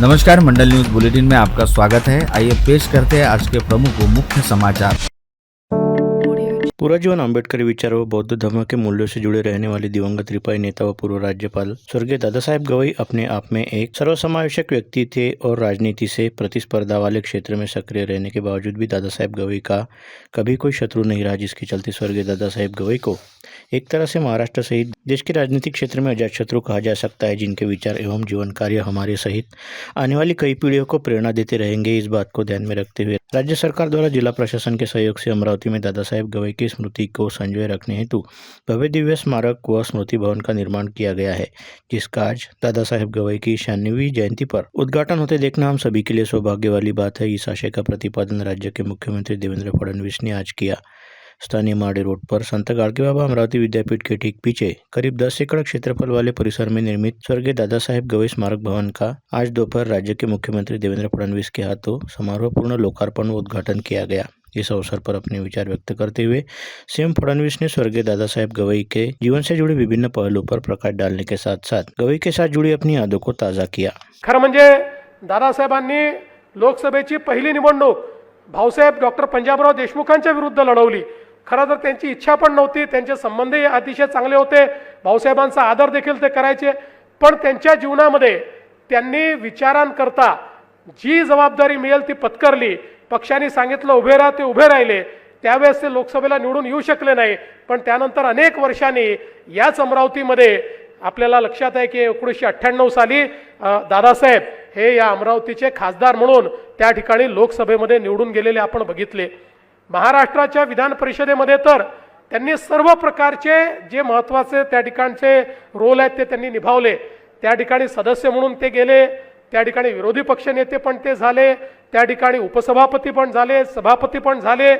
नमस्कार, मंडल news bulletin में आपका स्वागत है। आइए पेश करते हैं आज के प्रमुख व मुख्य समाचार। पूरा जीवन अम्बेडकरी विचार व बौद्ध धर्म के मूल्यों से जुड़े रहने वाले दिवंगत रिपाई नेता व पूर्व राज्यपाल स्वर्गीय दादा साहेब गवई अपने आप में एक सर्वसमावेशक व्यक्ति थे और राजनीति से प्रतिस्पर्धा वाले क्षेत्र में सक्रिय रहने के बावजूद भी दादा साहेब गवई का कभी कोई शत्रु नहीं रहा, जिसके चलते स्वर्गीय दादा साहेब गवई को एक तरह से महाराष्ट्र सहित देश के राजनीतिक क्षेत्र में अजातशत्रु कहा जा सकता है, जिनके विचार एवं जीवन कार्य हमारे सहित आने वाली कई पीढ़ियों को प्रेरणा देते रहेंगे। इस बात को ध्यान में रखते हुए राज्य सरकार द्वारा जिला प्रशासन के सहयोग से अमरावती में दादा साहेब गवई की स्मृति को संजोए रखने हेतु भव्य दिव्य स्मारक व स्मृति भवन का निर्माण किया गया है, जिसका आज दादा साहेब गवई की 96वीं जयंती पर उद्घाटन होते देखना हम सभी के लिए सौभाग्य वाली बात है। इस आशय का प्रतिपादन राज्य के मुख्यमंत्री देवेंद्र फडणवीस ने आज किया। स्थानीय माड़े रोड पर संत गाड़गे बाबा अमरावती विद्यापीठ के ठीक पीछे करीब 10 एकड़ क्षेत्रफल वाले परिसर में निर्मित स्वर्गीय दादा साहेब गवई स्मारक भवन का आज दोपहर राज्य के मुख्यमंत्री देवेंद्र फडणवीस के हाथों समारोहपूर्ण लोकार्पण व उद्घाटन किया गया। इस अवसर पर अपने विचार व्यक्त करते हुए सीएम फडणवीस ने स्वर्गीय दादा साहेब गवई के जीवन से जुड़े विभिन्न पहलुओं पर प्रकाश डालने के साथ साथ गवई के साथ जुड़ी अपनी यादों को ताजा किया। खरं म्हणजे दादासाहेबांनी लोकसभेची पहिली निवडणूक भाऊसाहेब डॉक्टर पंजाबराव देशमुखांच्या विरुद्ध लढवली। खरं तर त्यांची इच्छा पण नव्हती, त्यांचे संबंधही अतिशय चांगले होते, भाऊसाहेबांचा आदर देखील ते करायचे, पण त्यांच्या जीवनामध्ये त्यांनी विचारांकरता जी जबाबदारी मिळेल ती पत्करली। पक्षाने सांगितलं उभे राहा, ते उभे राहिले। त्यावेळेस ते लोकसभेला निवडून येऊ शकले नाही, पण त्यानंतर अनेक वर्षांनी याच अमरावतीमध्ये आपल्याला लक्षात आहे की 1998 साली दादासाहेब हे या अमरावतीचे खासदार म्हणून त्या ठिकाणी लोकसभेमध्ये निवडून गेलेले आपण बघितले। महाराष्ट्राच्या विधान परिषदेमध्ये तर त्यांनी सर्व प्रकारचे जे महत्त्वाचे त्या ठिकाणचे रोल आहेत ते त्यांनी निभावले। त्या ठिकाणी सदस्य म्हणून ते गेले, त्या ठिकाणी विरोधी पक्षनेते पण ते झाले, त्या ठिकाणी उपसभापती पण झाले, सभापती पण झाले।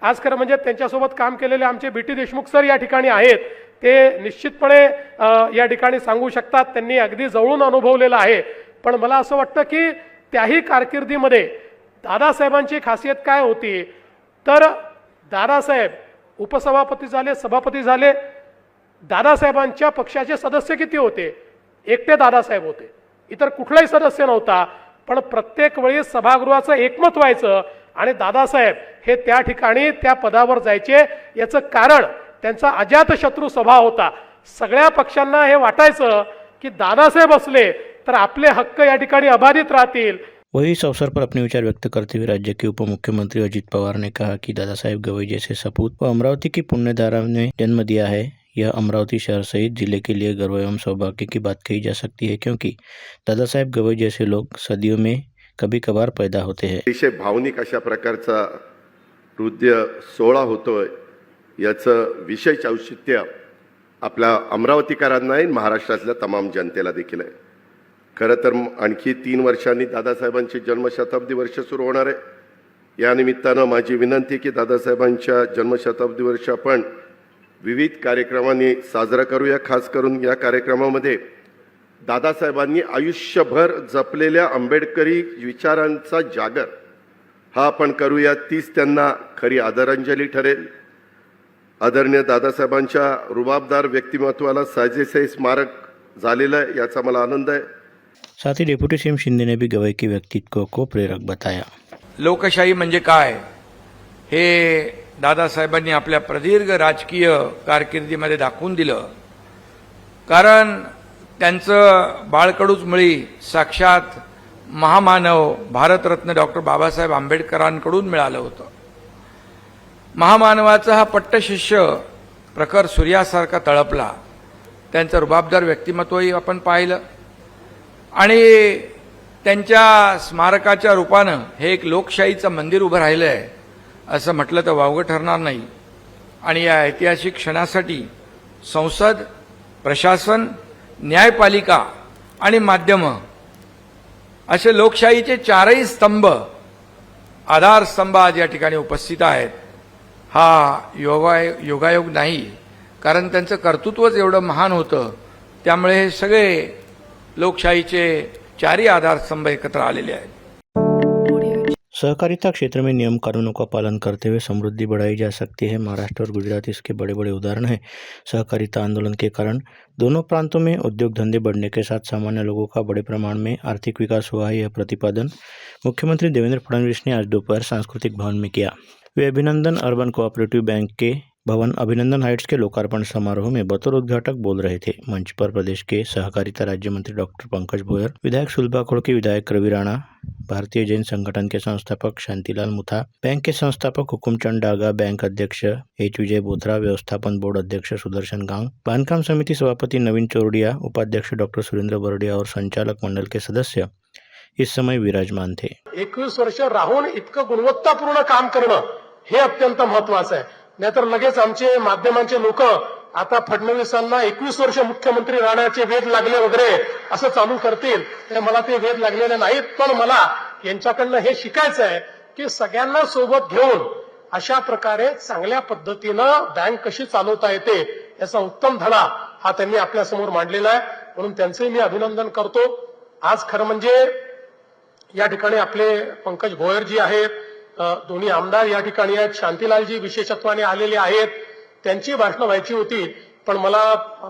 आज खरं म्हणजे त्यांच्यासोबत काम केलेले आमचे बीटी देशमुख सर या ठिकाणी आहेत, ते निश्चितपणे या ठिकाणी सांगू शकतात, त्यांनी अगदी जवळून अनुभवलेलं आहे। पण मला असं वाटतं की त्याही कारकिर्दीमध्ये दादासाहेबांची खासियत काय होती तर दादासाहेब उपसभापती झाले, सभापती झाले। दादासाहेबांच्या पक्षाचे सदस्य किती होते? एकटे दादासाहेब होते, इतर कुठलाही सदस्य नव्हता। पण प्रत्येक वेळी सभागृहाचं एकमत व्हायचं आणि दादासाहेब हे त्या ठिकाणी त्या पदावर जायचे। याचं कारण त्यांचा अजातशत्रू स्वभाव होता। सगळ्या पक्षांना हे वाटायचं की दादासाहेब असले तर आपले हक्क या ठिकाणी अबाधित राहतील। वही इस अवसर पर अपने विचार व्यक्त करते हुए राज्य के उप मुख्यमंत्री अजित पवार ने कहा कि दादा साहेब गवई जैसे सपूत व अमरावती की पुण्यधारा ने जन्म दिया है। यह अमरावती शहर सहित जिले के लिए गर्व एवं सौभाग्य की बात कही जा सकती है, क्योंकि दादा साहेब गवई जैसे लोग सदियों में कभी कभार पैदा होते हैं। अतिशय भावनिक अशा प्रकारचा हृदय सोहळा होतोय, याचं विशेष औचित्य आपल्या अमरावतीकरांना आहे, महाराष्ट्रातल्या तमाम जनतेला देखील आहे। खरं तर आणखी 3 वर्षांनी दादासाहेबांची जन्मशताब्दी वर्ष सुरू होणार आहे। या निमित्तानं माझी विनंती की दादासाहेबांच्या जन्मशताब्दी वर्ष आपण विविध कार्यक्रमांनी साजरा करूया। खास करून या कार्यक्रमामध्ये दादासाहेबांनी आयुष्यभर जपलेल्या आंबेडकरी विचारांचा जागर हा आपण करूया, तीच त्यांना खरी आदरांजली ठरेल। आदरणीय दादासाहेबांच्या रुबाबदार व्यक्तिमत्वाला साजेसे स्मारक झालेलं आहे, याचा मला आनंद आहे। साथ ही डिप्टी सीएम शिंदे ने भी गवई के व्यक्तित्व को प्रेरक बताया। लोकशाही म्हणजे काय हे दादासाहेबांनी आपल्या प्रदीर्घ राजकीय कारकिर्दीमध्ये दाखवून दिलं। कारण त्यांचं बाळकडूच मुळी साक्षात महामानव भारतरत्न डॉक्टर बाबासाहेब आंबेडकरांकडून मिळालं होतं। महामानवाचा हा पट्टशिष्य प्रखर सूर्यासारखा तळपला। त्यांचं रुबाबदार व्यक्तिमत्वही आपण पाहिलं आणि त्यांच्या स्मारकाच्या रूपानं हे एक लोकशाहीचं मंदिर उभं राहिलं आहे असं म्हटलं तर वावगं ठरणार नाही। आणि या ऐतिहासिक क्षणासाठी संसद, प्रशासन, न्यायपालिका आणि माध्यमं असे लोकशाहीचे 4ही स्तंभ, आधारस्तंभ आज या ठिकाणी उपस्थित आहेत। हा योगायोग नाही, कारण त्यांचं कर्तृत्वच एवढं महान होतं, त्यामुळे हे सगळे लोकशाहीचे 4ही आधारस्तंभ एकत्र आलेले आहेत। सहकारिता क्षेत्र में नियम कानूनों का पालन करते हुए समृद्धि बढ़ाई जा सकती है। महाराष्ट्र और गुजरात इसके बड़े बड़े उदाहरण हैं। सहकारिता आंदोलन के कारण दोनों प्रांतों में उद्योग धंधे बढ़ने के साथ सामान्य लोगों का बड़े प्रमाण में आर्थिक विकास हुआ है। यह प्रतिपादन मुख्यमंत्री देवेंद्र फडणवीस ने आज दोपहर सांस्कृतिक भवन में किया। वे अभिनंदन अर्बन कोऑपरेटिव बैंक के भवन अभिनंदन हाइट्स के लोकार्पण समारोह में बतौर उद्घाटक बोल रहे थे। मंच पर प्रदेश के सहकारिता राज्य मंत्री डॉक्टर पंकज भोयर, विधायक सुलभा खोड़के, विधायक रवि राणा, भारतीय जैन संगठन के संस्थापक शांतिलाल मुथा, बैंक के संस्थापक हुकुमचंद डागा, बैंक अध्यक्ष एच विजय बोथरा, व्यवस्थापन बोर्ड अध्यक्ष सुदर्शन गांव, बांधकाम समिति सभापति नवीन चौरडिया, उपाध्यक्ष डॉक्टर सुरेंद्र बरडिया और संचालक मंडल के सदस्य इस समय विराजमान थे। 21 वर्ष राहून इतकं गुणवत्तापूर्ण काम करणं हे अत्यंत महत्वाचं आहे. नाहीतर लगेच आमचे माध्यमांचे लोक आता फडणवीसांना 21 वर्ष मुख्यमंत्री राहण्याचे वेध लागले वगैरे असं चालू करतील. मला ते वेध लागलेले नाहीत, पण मला यांच्याकडनं हे शिकायचं आहे की सगळ्यांना सोबत घेऊन अशा प्रकारे चांगल्या पद्धतीनं बँक कशी चालवता येते याचा उत्तम धडा हा त्यांनी आपल्या समोर मांडलेला आहे. म्हणून त्यांचे मी अभिनंदन करतो. आज खरं म्हणजे या ठिकाणी आपले पंकज भोयरजी आहेत, दोन्ही आमदार या ठिकाणी आहेत, शांतीलालजी विशेषत्वाने आलेले आहेत. त्यांची भाषणं व्हायची होती, पण मला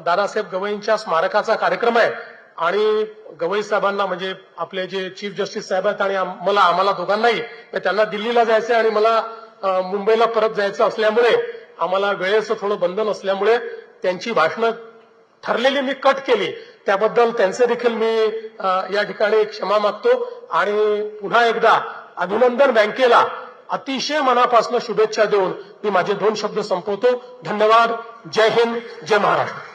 दादासाहेब गवईंच्या स्मारकाचा कार्यक्रम आहे आणि गवई साहेबांना म्हणजे आपले जे चीफ जस्टिस साहेब आहेत आणि आम्हाला दोघांनाही त्यांना दिल्लीला जायचं आणि मला मुंबईला परत जायचं असल्यामुळे आम्हाला वेळेचं थोडं बंधन असल्यामुळे त्यांची भाषणं ठरलेली मी कट केली. त्याबद्दल त्यांचे देखील मी या ठिकाणी क्षमा मागतो आणि पुन्हा एकदा अभिनंदन बँकेला अतिशय मनापासून शुभेच्छा देऊन मी माझे 2 शब्द संपवतो. धन्यवाद. जय हिंद, जय महाराष्ट्र.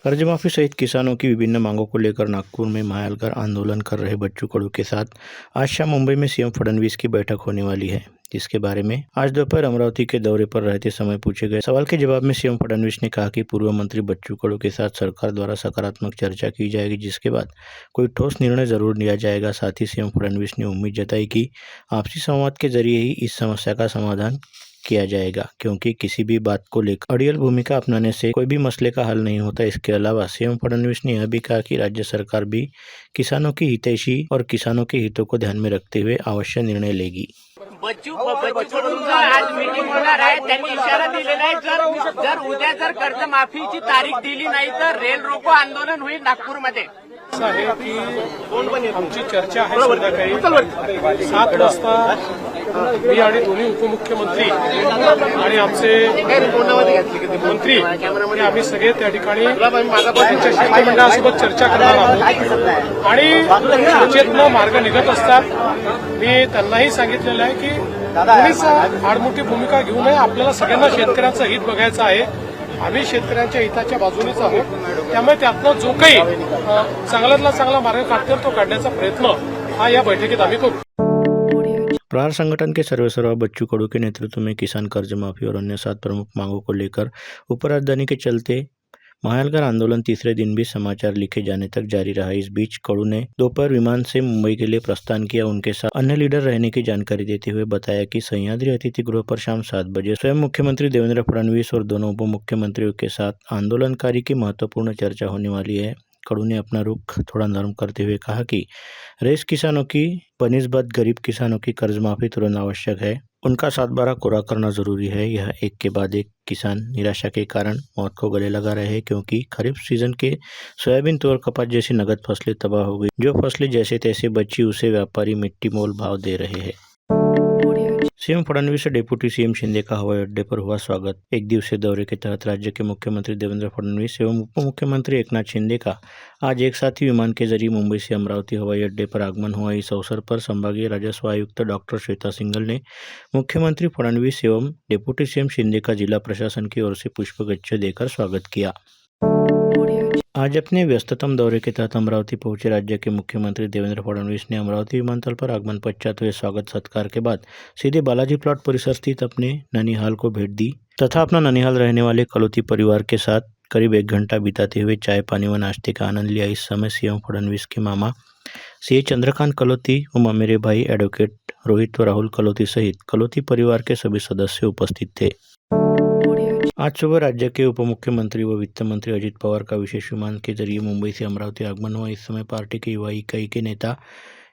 कर्जमाफी सहित किसानों की विभिन्न मांगों को लेकर नागपुर में महालकर आंदोलन कर रहे बच्चू कडू के साथ आज शाम मुंबई में सीएम फडणवीस की बैठक होने वाली है, जिसके बारे में आज दोपहर अमरावती के दौरे पर रहते समय पूछे गए सवाल के जवाब में सीएम फडणवीस ने कहा कि पूर्व मंत्री बच्चू कडू के साथ सरकार द्वारा सकारात्मक चर्चा की जाएगी, जिसके बाद कोई ठोस निर्णय जरूर लिया जाएगा। साथ ही सीएम फडणवीस ने उम्मीद जताई कि आपसी संवाद के जरिए ही इस समस्या का समाधान किया जाएगा, क्योंकि किसी भी बात को लेकर अड़ियल भूमिका अपनाने से कोई भी मसले का हल नहीं होता। इसके अलावा सीएम फडणवीस ने यह भी कहा कि राज्य सरकार भी किसानों की हितैषी और किसानों के हितों को ध्यान में रखते हुए आवश्यक निर्णय लेगी। बच्चू कडूंचा आज मीटिंग होणार आहे. त्यांनी इशारा दिलेला आहे जर उद्या जर कर्जमाफीची तारीख दिली नाही तर रेल रोको आंदोलन होईल नागपूरमध्ये. असं आहे की आमची चर्चा आहे संध्याकाळी 7 वाजता मी आणि दोन्ही उपमुख्यमंत्री आणि आमचे मंत्री हे आम्ही सगळे त्या ठिकाणी त्यांच्या शिष्टमंडळासोबत चर्चा करणार आहोत आणि चर्चेतनं मार्ग निघत असतात. मी त्यांनाही सांगितलेलं आहे की कोणीच आडमुठी भूमिका घेऊ नये. आपल्याला सगळ्यांना शेतकऱ्यांचं हित बघायचं आहे. आम्ही शेतकऱ्यांच्या हिताच्या बाजूनेच आहोत. त्यामुळे त्यातनं जो काही चांगल्यातला चांगला मार्ग काढता तो काढण्याचा प्रयत्न हा या बैठकीत आम्ही करू. प्रहार संगठन के सर्वेसर्वा बच्चू कडू के नेतृत्व में किसान कर्ज माफी और अन्य 7 प्रमुख मांगों को लेकर उपराजधानी के चलते महालकर आंदोलन तीसरे दिन भी समाचार लिखे जाने तक जारी रहा। इस बीच कडू ने दोपहर विमान से मुंबई के लिए प्रस्थान किया। उनके साथ अन्य लीडर रहने की जानकारी देते हुए बताया कि सह्याद्री अतिथि गृह पर शाम 7 बजे स्वयं मुख्यमंत्री देवेंद्र फडणवीस और दोनों उप मुख्यमंत्रियों के साथ आंदोलनकारी की महत्वपूर्ण चर्चा होने वाली है। कडू ने अपना रुख थोड़ा नरम करते हुए कहा कि रेस किसानों की बनिस्बत गरीब किसानों की कर्ज माफी तुरंत आवश्यक है। उनका 7/12 कोरा करना जरूरी है। यह एक के बाद एक किसान निराशा के कारण मौत को गले लगा रहे हैं, क्योंकि खरीफ सीजन के सोयाबीन, तोर, कपास जैसी नगद फसलें तबाह हो गई। जो फसलें जैसे तैसे बची उसे व्यापारी मिट्टी मोल भाव दे रहे हैं। सीएम फडणवीस और डेप्यूटी सीएम शिंदे का हवाई अड्डे पर हुआ स्वागत। एक दिवसीय दौरे के तहत राज्य के मुख्यमंत्री देवेंद्र फडणवीस एवं उप मुख्यमंत्री एकनाथ शिंदे का आज एक साथ ही विमान के जरिए मुंबई से अमरावती हवाई अड्डे पर आगमन हुआ। इस अवसर पर संभागीय राजस्व आयुक्त डॉक्टर श्वेता सिंघल ने मुख्यमंत्री फडणवीस एवं डेप्यूटी सीएम शिंदे का जिला प्रशासन की ओर से पुष्पगुच्छ देकर स्वागत किया। आज अपने व्यस्ततम दौरे के तहत अमरावती पहुंचे राज्य के मुख्यमंत्री देवेंद्र फडणवीस ने अमरावती विमानतल पर आगमन पश्चात हुए स्वागत सत्कार के बाद सीधे बालाजी प्लॉट परिसर स्थित अपने ननिहाल को भेंट दी तथा अपना ननिहाल रहने वाले कलोती परिवार के साथ करीब 1 घंटा बिताते हुए चाय पानी व नाश्ते का आनंद लिया। इस समय सीएम फडणवीस के मामा सीए चंद्रकांत कलोती व मामेरे भाई एडवोकेट रोहित व राहुल कलोती सहित कलोती परिवार के सभी सदस्य उपस्थित थे। आज सुबह राज्य के उप मुख्यमंत्री व वित्त मंत्री अजित पवार का विशेष विमान के जरिए मुंबई से अमरावती आगमन हुआ। इस समय पार्टी की युवा इकाई के नेता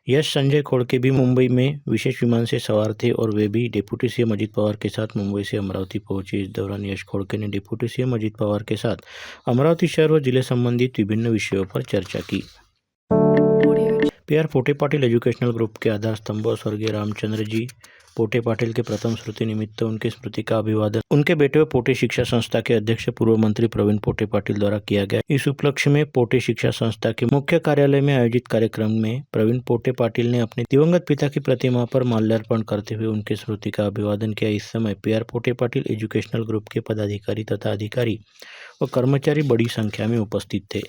यश संजय खोड़के भी मुंबई में विशेष विमान से सवार थे और वे भी डिप्टी सीएम अजित पवार के साथ मुंबई से अमरावती पहुंचे। इस दौरान यश खोड़के ने डिप्टी सीएम अजित पवार के साथ अमरावती शहर व जिले संबंधित विभिन्न विषयों पर चर्चा की। PR Pote Patil educational group के आधार स्तंभ और स्वर्गीय रामचंद्र जी पोटे पाटिल के प्रथम स्मृति निमित्त उनकी स्मृति का अभिवादन उनके बेटे व पोटे शिक्षा संस्था के अध्यक्ष पूर्व मंत्री प्रवीण पोटे पाटिल द्वारा किया गया। इस उपलक्ष्य में पोटे शिक्षा संस्था के मुख्य कार्यालय में आयोजित कार्यक्रम में प्रवीण पोटे पाटिल ने अपने दिवंगत पिता की प्रतिमा पर माल्यार्पण करते हुए उनकी स्मृति का अभिवादन किया। इस समय PR Pote Patil educational group के पदाधिकारी तथा अधिकारी व कर्मचारी बड़ी संख्या में उपस्थित थे।